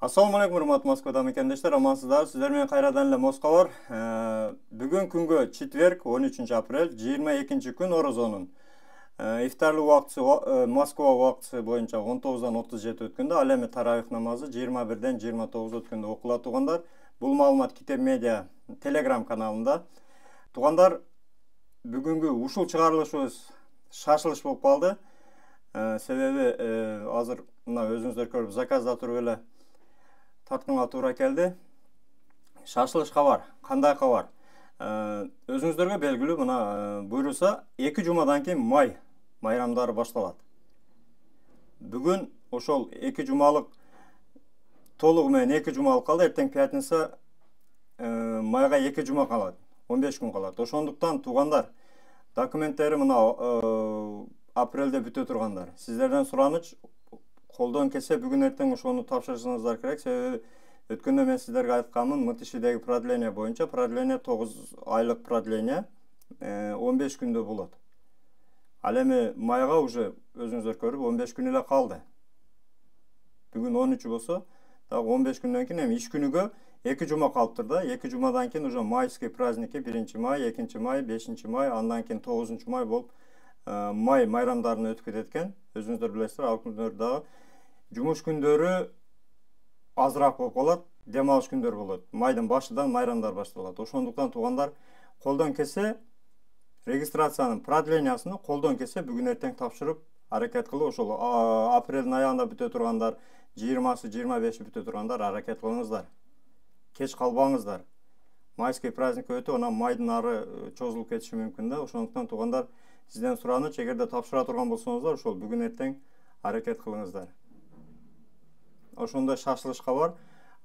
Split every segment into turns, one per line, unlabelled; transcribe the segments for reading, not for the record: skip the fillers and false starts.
Assalamu alaikum, урматтуу Москвада мекендештер, амансыздар. Сиздер менен кайрадан эле Москва бар. Бүгүн күнгө четверг, 13 апрель, 22 күн Орозонун. Ифтарлык убактысы Москва убактысы боюнча 19-дан 37 өткөндө, ал эми таравих намазы 21-ден 29 өткөндө окулат тугандар. Бул маалымат Китеп Медиа Telegram каналында. Тугандар, бүгүнгү ушул чыгарылышыбыз шашылыш болуп калды. Себеби азыр мына өзүңүздөр көрүп заказда туруп эле тартканга туура келди. Шашылышка бар. Кандай кабар? Өзүңүздөргө белгилүү, мына буйруса 2 жумадан кийин майрамдары башталат. Бүгүн ошол 2 жумалык толугу менен 2 жумалык калды. Эртең пятница майга 2 жума калат. 15 күн калат. Ошондуктан тугандар, документтери мына апрелде бүтө тургандар. Сиздерден сураныч, колдон келсе бүгүн эртең ошону тапшырышыңыздар керек. Себеби өткөндө мен сиздерге айтканмын, МТШдеги продление боюнча продление 9 айлык продление 15 күндө болот. Ал эми майга уже өзүңүздөр көрүп 15 күн эле калды. Бүгүн 13 болсо, дагы 15 күндөн кийин эми иш күнүгө 2 жума калыптыр да. 2 жумадан кийин уже майский праздники 1 май, 2 май, 5 май, андан кийин 9 май болуп майрамдарын өтүп кетет экен. Өзүңүздөр билесиздер, ал күндөрдө дагы жумуш күндөрү азыраак болуп калат, дем алыш күндөр болот. Майдын башыдан майрамдар башталат. Ошондуктан тугандар, колдон келсе регистрациянын продлениясын колдон келсе бүгүн эртең тапшырып аракет кылып, ошол апрелдин аягында бүтө тургандар, 20-сы, 25-и бүтө тургандар аракет кылыңыздар. Кеч калбаңыздар. Майский праздник өтүп, анан майдын ары чозулуп кетиши мүмкүн да. Ошондуктан тугандар, сизден сураныч, эгерде тапшыра турган болсоңуздар, ошол бүгүн эртең аракет кылыңыздар. Ошондой шашылыш кабар.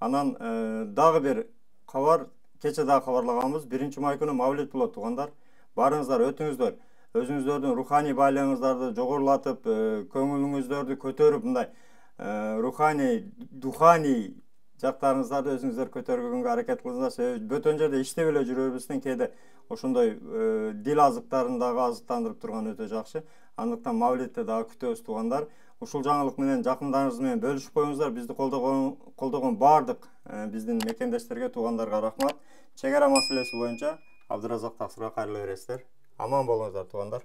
Анан дагы бир кабар, кече дагы кабарлаганбыз. 1 май күнү мавлид болот тугандар. Барыңыздар, өтүңүздөр. Өзүңүздөрдүн руханий байлыгыңыздарды жогорулатып, көңүлүңүздөрдү көтөрүп, мындай руханий, духаний жактарыңыздарды өзүңүздөр көтөргөнгө аракет кылыңыздар. Себеби бөтөн жерде иштеп эле жүрөбүздөн кээде ошондой дил азыктарын дагы азыктандырып турган өтө жакшы. Андыктан мавлидте дагы күтөбүз тугандар. Ушул жаңылык менен жакындарыңыз менен бөлүшүп коюңуздар. Бизди колдогон бардык биздин мекендештерге, тугандарга рахмат. Чек ара маселеси боюнча Абдыразак Таксырга кайрыла бересиздер. Аман болуңуздар тугандар.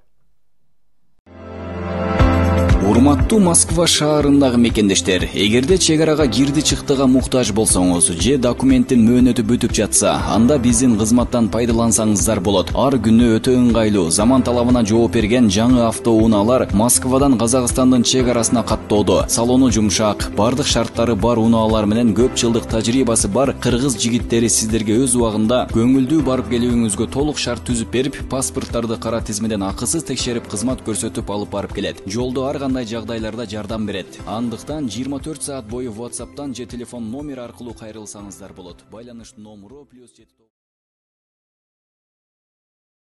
Урматтуу Москва шаарындагы мекендештер, эгерде чек арага кирди чыктыга муктаж болсоңуз же документтин мөөнөтү бүтүп жатса, анда биздин кызматтан пайдалансаңыздар болот. Ар күнү өтө ыңгайлуу, заман талабына жооп берген жаңы автоунaalар Москвадан Казакстандын чек арасына каттоодо. Салону жумшак, бардык шарттары бар унаалар менен көп жылдык тажрыйбасы бар кыргыз жигиттери сиздерге өз убагында көңүлдүү барып келүүңүзгө толук шарт түзүп берип, паспорттарды кара тизмеден акысыз текшерип кызмат көрсөтүп алып барып келет. Жолдо ар кандай жагдайларда жардам берет. Андыктан 24 саат бою WhatsApp'тан же телефон номер аркылуу кайрылсаңыздар болот. Байланыш номеру +7